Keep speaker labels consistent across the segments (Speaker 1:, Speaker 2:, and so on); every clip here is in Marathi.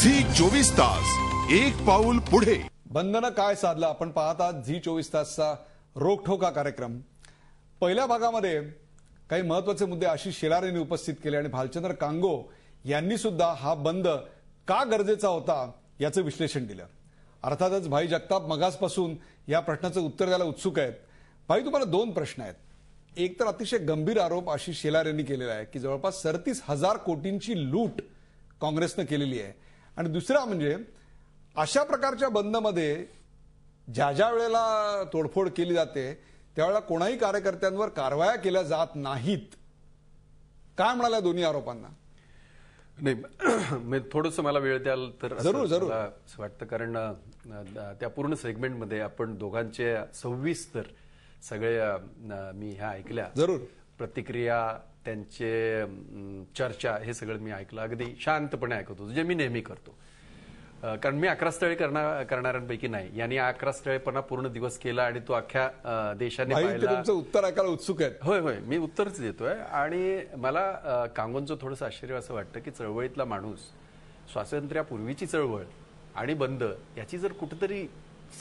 Speaker 1: झी 24 तास, एक पाऊल पुढे.
Speaker 2: बंधनं काय साधलं आपण पाहता झी 24 तासचा रोखठोका कार्यक्रम. पहिल्या भागामध्ये काही महत्वाचे मुद्दे आशिष शेलार यांनी उपस्थित केले आणि भालचंद्र कांगो यांनी सुद्धा हा बंद का गरजेचा होता याचं विश्लेषण दिलं. अर्थातच भाई जगताप मगासपासून या प्रश्नाचं उत्तर द्यायला उत्सुक आहेत. भाई, तुम्हाला दोन प्रश्न आहेत. एक तर अतिशय गंभीर आरोप आशिष शेलार यांनी केलेला आहे की जवळपास 37,000 कोटींची लूट काँग्रेसनं केलेली आहे, आणि दुसरा म्हणजे अशा प्रकारच्या बंदमध्ये ज्या ज्या वेळेला तोडफोड केली जाते त्यावेळेला कोणाही कार्यकर्त्यांवर कारवाया केल्या जात नाहीत. काय म्हणाल्या दोन्ही आरोपांना?
Speaker 3: नाही, थोडंसं मला वेळ द्याल तर
Speaker 2: जरूर जरूर
Speaker 3: असं वाटतं, कारण त्या पूर्ण सेगमेंटमध्ये आपण दोघांचे 26 तर सगळे मी ह्या ऐकल्या.
Speaker 2: जरूर
Speaker 3: प्रतिक्रिया, त्यांचे चर्चा, हे सगळं मी ऐकलं. अगदी शांतपणे ऐकत होतो, जे मी नेहमी करतो. कारण मी 11 स्थळे करणाऱ्यांपैकी नाही. यांनी 11 स्थळेपणा पूर्ण दिवस केला आणि तो अख्ख्या देशाने पाहिला.
Speaker 2: तुमचं उत्तर ऐकायला उत्सुक आहे.
Speaker 3: होय होय, मी उत्तरच देतोय. आणि मला कांगोंचं थोडंसं आश्चर्य असं वाटतं की चळवळीतला माणूस, स्वातंत्र्यापूर्वीची चळवळ आणि बंद याची जर कुठेतरी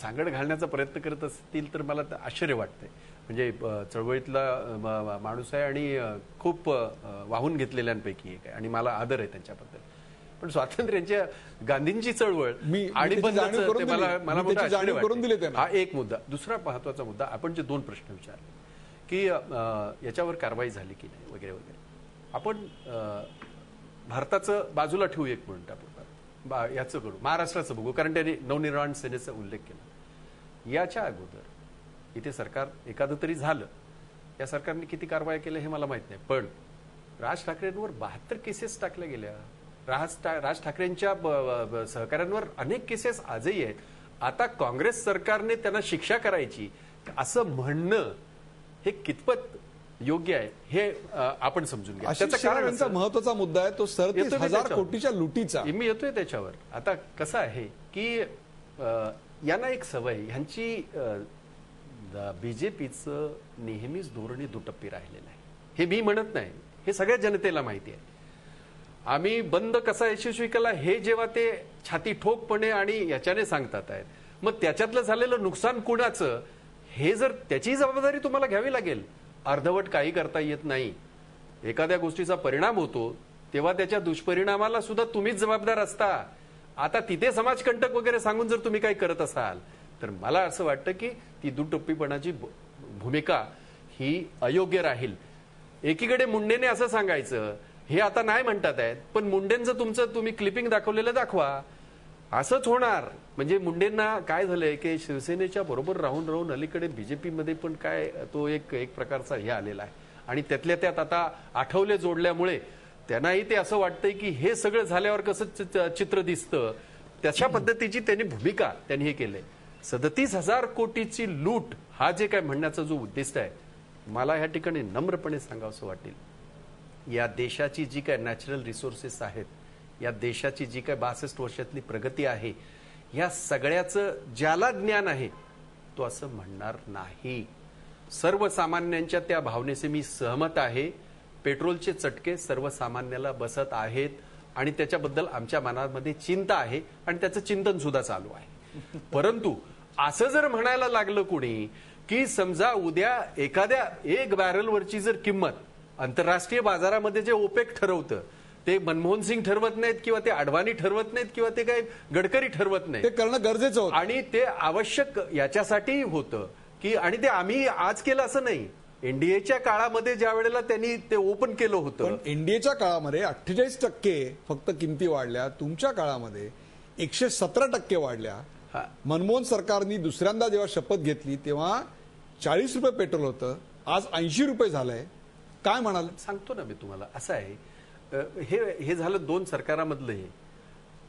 Speaker 3: सांगड घालण्याचा प्रयत्न करत असतील तर मला आश्चर्य वाटतंय. म्हणजे चळवळीतला माणूस आहे आणि खूप वाहून घेतलेल्यांपैकी एक आहे आणि मला आदर आहे त्यांच्याबद्दल. पण स्वातंत्र्याच्या गांधींची चळवळ आणि मला मोठं आश्चर्य वाटतं. हा एक मुद्दा. दुसरा महत्वाचा मुद्दा, आपण जे दोन प्रश्न विचारले की याच्यावर कारवाई झाली की नाही वगैरे वगैरे, आपण भारताचं बाजूला ठेवू एक मिनिटापूर्वी, याचं करू, महाराष्ट्राचं बघू, कारण त्यांनी नवनिर्माण सेनेचा उल्लेख केला. याच्या अगोदर इथे सरकार एखादं तरी झालं, या सरकारने किती कारवाया केल्या हे मला माहित नाही, पण राज ठाकरेंवर 72 केसेस टाकल्या गेल्या. राज ठाकरेंच्या सहकाऱ्यांवर अनेक केसेस आजही आहेत. आता काँग्रेस सरकारने त्यांना शिक्षा करायची असं म्हणणं हे कितपत योग्य आहे हे आपण समजून घ्या. त्याचा कारण
Speaker 2: महत्वाचा मुद्दा आहे तो 37,000 कोटीच्या लुटीचा.
Speaker 3: मी येतोय त्याच्यावर. आता कसं आहे की यांना एक सवय, ह्यांची बीजेपीचं नेहमीच धोरणी दुटप्पी राहिलेलं आहे. हे मी म्हणत नाही, हे सगळ्या जनतेला माहिती आहे. आम्ही बंद कसा यशस्वी केला हे जेव्हा ते छाती ठोकपणे आणि याच्याने सांगतात आहेत, मग त्याच्यातलं झालेलं नुकसान कुणाचं हे जर त्याची जबाबदारी तुम्हाला घ्यावी लागेल. अर्धवट काही करता येत नाही. एखाद्या गोष्टीचा परिणाम होतो तेव्हा त्याच्या दुष्परिणामाला सुद्धा तुम्हीच जबाबदार असता. आता तिथे समाजकंटक वगैरे सांगून जर तुम्ही काही करत असाल तर मला असं वाटतं की ती दुटप्पीपणाची भूमिका ही अयोग्य राहील. एकीकडे मुंडेने असं सांगायचं, हे आता नाही म्हणतात आहेत, पण मुंडेंचं तुमचं तुम्ही क्लिपिंग दाखवलेलं दाखवा, असंच होणार. म्हणजे मुंडेंना काय झालंय की शिवसेनेच्या बरोबर राहून राहून अलीकडे बीजेपीमध्ये पण काय तो एक प्रकारचा हे आलेला आहे. आणि त्यातल्या त्यात आता आठवले जोडल्यामुळे त्यांनाही ते असं वाटतंय की हे सगळं झाल्यावर कसं चित्र दिसतं, त्याच्या पद्धतीची त्यांनी भूमिका त्यांनी हे केलंय. 37,000 कोटीची लूट हा जे काय म्हणण्याचा जो उद्दिष्ट आहे, मला ह्या ठिकाणी नम्रपणे सांगावंसं वाटेल, या देशाची जी काय नॅचरल रिसोर्सेस आहेत, या देशाची जी काय 62 वर्षातली प्रगती आहे, या सगळ्याचं ज्याला ज्ञान आहे तो असं म्हणणार नाही. सर्वसामान्यांच्या त्या भावनेचे मी सहमत आहे. पेट्रोलचे चटके सर्वसामान्याला बसत आहेत आणि त्याच्याबद्दल आमच्या मनामध्ये चिंता आहे आणि त्याचं चिंतन सुद्धा चालू आहे. परंतु असं जर म्हणायला लागलं कोणी की समजा उद्या एखाद्या एक बॅरलवरची जर किंमत आंतरराष्ट्रीय बाजारामध्ये जे ओपेक ठरवतं ते मनमोहन सिंग ठरवत नाहीत किंवा ते अडवाणी ठरवत नाहीत किंवा ते काही गडकरी ठरवत नाही,
Speaker 2: ते करणं गरजेचं होतं
Speaker 3: आणि ते आवश्यक याच्यासाठी होतं की, आणि ते आम्ही आज केलं असं नाही. एनडीएच्या काळामध्ये ज्या वेळेला त्यांनी ते ओपन केलं होतं,
Speaker 2: एनडीएच्या काळामध्ये 48% फक्त किमती वाढल्या. तुमच्या काळामध्ये 117% वाढल्या. मनमोहन सरकारने दुसऱ्यांदा जेव्हा शपथ घेतली तेव्हा 40 रुपये पेट्रोल होतं, आज 80 रुपये झालंय. काय म्हणाल?
Speaker 3: सांगतो ना मी तुम्हाला. असं आहे, हे झालं 2 सरकारामधलं. हे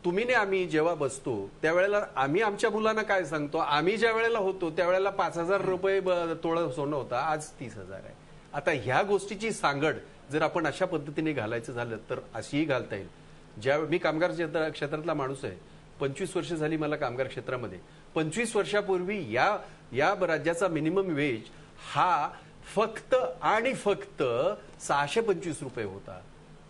Speaker 3: तुम्ही ने आम्ही जेव्हा बसतो त्यावेळेला आम्ही आमच्या मुलांना काय सांगतो, आम्ही ज्या वेळेला होतो त्यावेळेला 5,000 रुपये तोळं सोनं होतं, आज 30,000 आहे. आता ह्या गोष्टीची सांगड जर आपण अशा पद्धतीने घालायचं झालं तर अशीही घालता येईल. मी कामगार क्षेत्रातला माणूस आहे, 25 वर्ष झाली मला कामगार क्षेत्रामध्ये. 25 वर्षापूर्वी या राज्याचा मिनिमम वेज हा फक्त आणि फक्त 625 रुपये होता.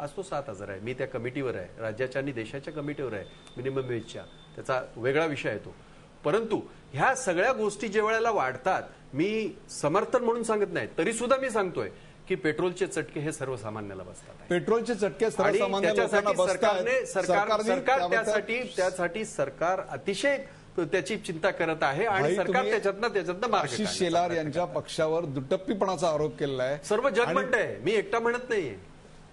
Speaker 3: आज तो 7,000 आहे. मी त्या कमिटीवर आहे, राज्याच्या आणि देशाच्या कमिटीवर आहे, मिनिमम वेजच्या. त्याचा वेगळा विषय आहे तो. परंतु ह्या सगळ्या गोष्टी ज्या वेळेला वाढतात, मी समर्थन म्हणून सांगत नाही, तरी सुद्धा मी सांगतोय की पेट्रोलचे चटके हे सर्वसामान्याला बसतात.
Speaker 2: पेट्रोलचे चटके सर्वसामान्य लोकांना
Speaker 3: बसतात. त्यासाठी सरकार अतिशय त्याची चिंता करत आहे आणि सरकार त्याच्यातनं मार्ग
Speaker 2: आशिष शेलार यांच्या पक्षावर दुटप्पीपणाचा आरोप केलेला आहे.
Speaker 3: सर्व जग म्हणतंय, मी एकटा म्हणत नाहीये,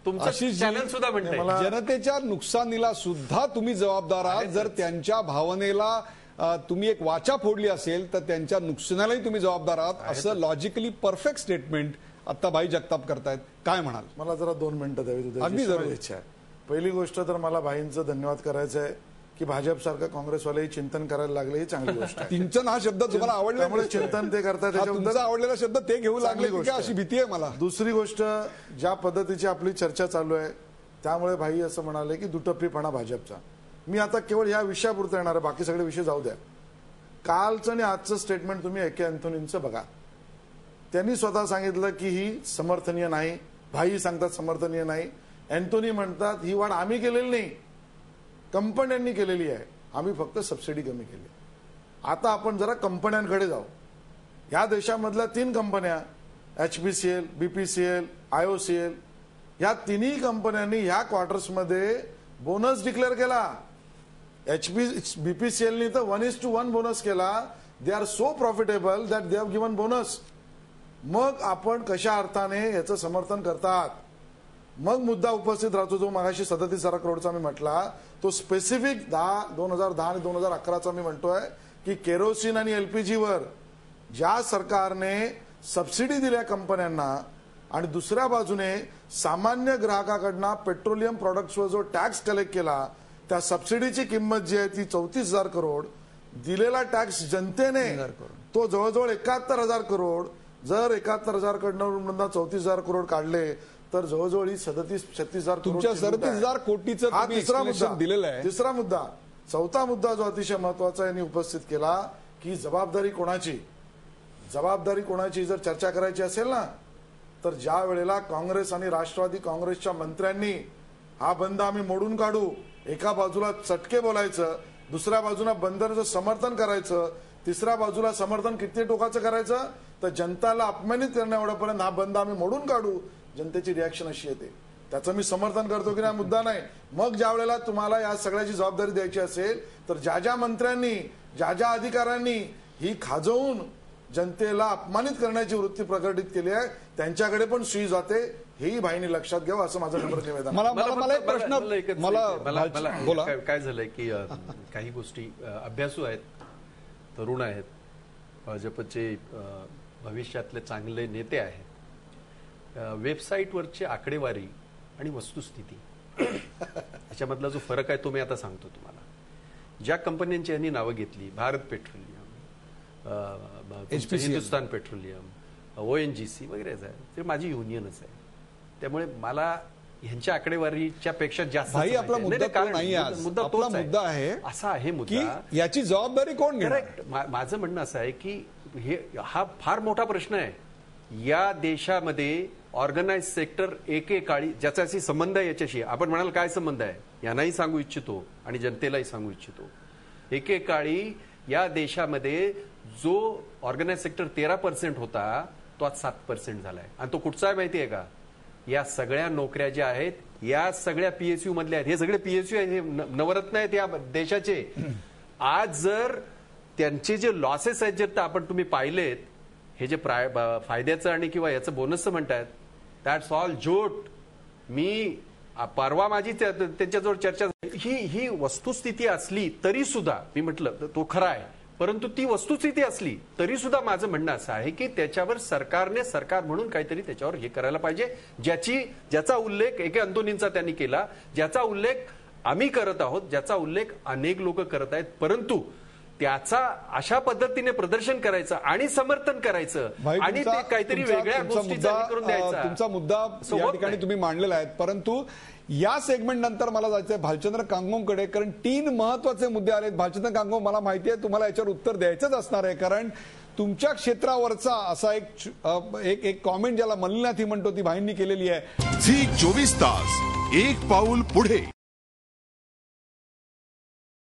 Speaker 3: तुमचं चॅनल सुद्धा म्हणतंय.
Speaker 2: जनतेच्या नुकसानीला सुद्धा तुम्ही जबाबदार आहात. जर त्यांच्या भावनेला तुम्ही एक वाचा फोडली असेल तर त्यांच्या नुकसानालाही तुम्ही जबाबदार आहात, असं लॉजिकली परफेक्ट स्टेटमेंट आता भाई जगताप करतायत. काय म्हणाल?
Speaker 4: मला जरा 2 मिनिटं द्यावी.
Speaker 2: अगदी जरूर
Speaker 4: इच्छा आहे. पहिली गोष्ट तर मला भाईंचं धन्यवाद करायचं आहे की भाजप सारखं काँग्रेसवालेही चिंतन करायला लागले, ही चांगली गोष्ट आहे.
Speaker 2: चिंतन हा शब्द तुम्हाला आवडला,
Speaker 4: त्यामुळे चिंतन ते करतात, त्याच्याबद्दल
Speaker 2: आवडलेला शब्द ते घेऊ लागले अशी भीती आहे मला.
Speaker 4: दुसरी गोष्ट, ज्या पद्धतीची आपली चर्चा चालू आहे त्यामुळे भाई असं म्हणाले की दुटप्पीपणा भाजपचा. मी आता केवळ या विषयापुरतं येणार आहे, बाकी सगळे विषय जाऊ द्या. कालचं आणि आजचं स्टेटमेंट तुम्ही ए के अँथोनींचं बघा. त्यांनी स्वतः सांगितलं की ही समर्थनीय नाही, भाई सांगतात समर्थनीय नाही. अँथोनी म्हणतात ही वाढ आम्ही केलेली नाही, कंपन्यांनी केलेली आहे, आम्ही फक्त सबसिडी कमी केली. आता आपण जरा कंपन्यांकडे जाऊ. या देशामधल्या 3 कंपन्या, HPCL, BPCL, IOCL, या तिन्ही कंपन्यांनी ह्या क्वार्टर्समध्ये बोनस डिक्लेअर केला. BPCLनी तर 1:1 बोनस केला. They are so profitable that they have given bonus. मग आपण कशा अर्थाने याचं समर्थन करतात? मग मुद्दा उपस्थित राहतो जो मगाशी 37,000 करोडचा मी म्हटला, तो स्पेसिफिक 2010 आणि 2011चा मी म्हणतोय की केरोसिन आणि LPGवर ज्या सरकारने सबसिडी दिल्या कंपन्यांना आणि दुसऱ्या बाजूने सामान्य ग्राहकाकडनं पेट्रोलियम प्रोडक्ट्सवर जो टॅक्स कलेक्ट केला, त्या सबसिडीची किंमत जी आहे ती 34,000 करोड, दिलेला टॅक्स जनतेने तो जवळजवळ 71,000 करोड. जर 71,000 कडनं 34,000 करोड काढले तर जवळजवळ 37,000
Speaker 2: कोटीचं
Speaker 4: हा तिसरा मुद्दा
Speaker 2: दिलेला आहे.
Speaker 4: तिसरा मुद्दा. चौथा मुद्दा जो अतिशय महत्वाचा यांनी उपस्थित केला की जबाबदारी कोणाची. जबाबदारी कोणाची जर चर्चा करायची असेल ना, तर ज्या वेळेला काँग्रेस आणि राष्ट्रवादी काँग्रेसच्या मंत्र्यांनी हा बंद आम्ही मोडून काढू, एका बाजूला चटके बोलायचं, दुसऱ्या बाजूला बंदराचं समर्थन करायचं, तिसऱ्या बाजूला समर्थन किती टोकाचं करायचं, तर जनताला अपमानित करण्याएवढ्यापर्यंत हा बंद आम्ही मोडून काढू, जनतेची रिॲक्शन अशी येते. त्याचं मी समर्थन करतो की नाही मुद्दा नाही. मग ज्या वेळेला तुम्हाला या सगळ्याची जबाबदारी द्यायची असेल तर ज्या ज्या मंत्र्यांनी, ज्या ज्या अधिकाऱ्यांनी ही खाजवून जनतेला अपमानित करण्याची वृत्ती प्रकटित केली आहे त्यांच्याकडे पण सुई जाते, हेही भाईंनी लक्षात घ्यावं असं माझं नम्र निवेदन.
Speaker 2: मला एक प्रश्न,
Speaker 3: मला काय झालंय की काही गोष्टी अभ्यासू आहेत, तरुण आहेत, भाजपचे भविष्यातले चांगले नेते आहेत. वेबसाईटवरची आकडेवारी आणि वस्तुस्थिती याच्यामधला जो फरक आहे तो मी आता सांगतो तुम्हाला. ज्या कंपन्यांची यांनी नावं घेतली, Bharat petroleum, Hindustan petroleum, ONGC वगैरे आहे, ते माझी युनियनच आहे. त्यामुळे मला ह्यांच्या आकडेवारीच्या पेक्षा जास्त
Speaker 2: आपला मुद्दा मुद्दा आहे
Speaker 3: असा आहे मुद्दा,
Speaker 2: याची जबाबदारी कोण घेणार.
Speaker 3: माझं म्हणणं असं आहे की हा फार मोठा प्रश्न आहे. या देशामध्ये ऑर्गनाइज सेक्टर एकेकाळी ज्याच्याशी संबंध आहे, याच्याशी आपण म्हणाल काय संबंध आहे, यांनाही सांगू इच्छितो आणि जनतेलाही सांगू इच्छितो. एकेकाळी या देशामध्ये जो ऑर्गनाइज सेक्टर 13% होता तो आज 7% झालाय. आणि तो कुठचा आहे माहिती आहे का? या सगळ्या नोकऱ्या ज्या आहेत या सगळ्या PSU मधल्या आहेत. हे सगळे PSU आहेत, हे नवरत्न आहेत या देशाचे. आज जर त्यांचे जे लॉसेस आहेत जर आपण तुम्ही पाहिलेत, हे जे फायद्याचं आणि किंवा याचं बोनसचं म्हणतात, दॅट्स ऑल जोट. मी परवा माझी त्यांच्याजवळ चर्चा, ही वस्तुस्थिती असली तरी सुद्धा मी म्हटलं तो खरा आहे, परंतु ती वस्तुस्थिती असली तरी सुद्धा माझं म्हणणं असं आहे की त्याच्यावर सरकार म्हणून काहीतरी त्याच्यावर हे करायला पाहिजे, ज्याचा उल्लेख ए के अँथोनींचा त्यांनी केला, ज्याचा उल्लेख आम्ही करत आहोत, ज्याचा उल्लेख अनेक लोक करत आहेत. परंतु त्याचा अशा पद्धतीने प्रदर्शन करायचं आणि समर्थन करायचं आणि ते काहीतरी वेगळ्या गोष्टीचा करून द्यायचा.
Speaker 2: तुमचा मुद्दा या ठिकाणी तुम्ही मांडलेला आहे. परंतु या सेगमेंट नंतर मला जायचंय भालचंद्र कांगोंकडे, कारण 3 महत्वाचे मुद्दे आलेत. भालचंद्र कांगो, मला माहिती आहे तुम्हाला याच्यावर उत्तर द्यायचंच असणार आहे, कारण तुमच्या क्षेत्रावरचा असा एक कॉमेंट ज्याला मल्लीनाथी म्हणतो ती भाईंनी केलेली आहे.
Speaker 1: झी 24 तास एक पाऊल पुढे.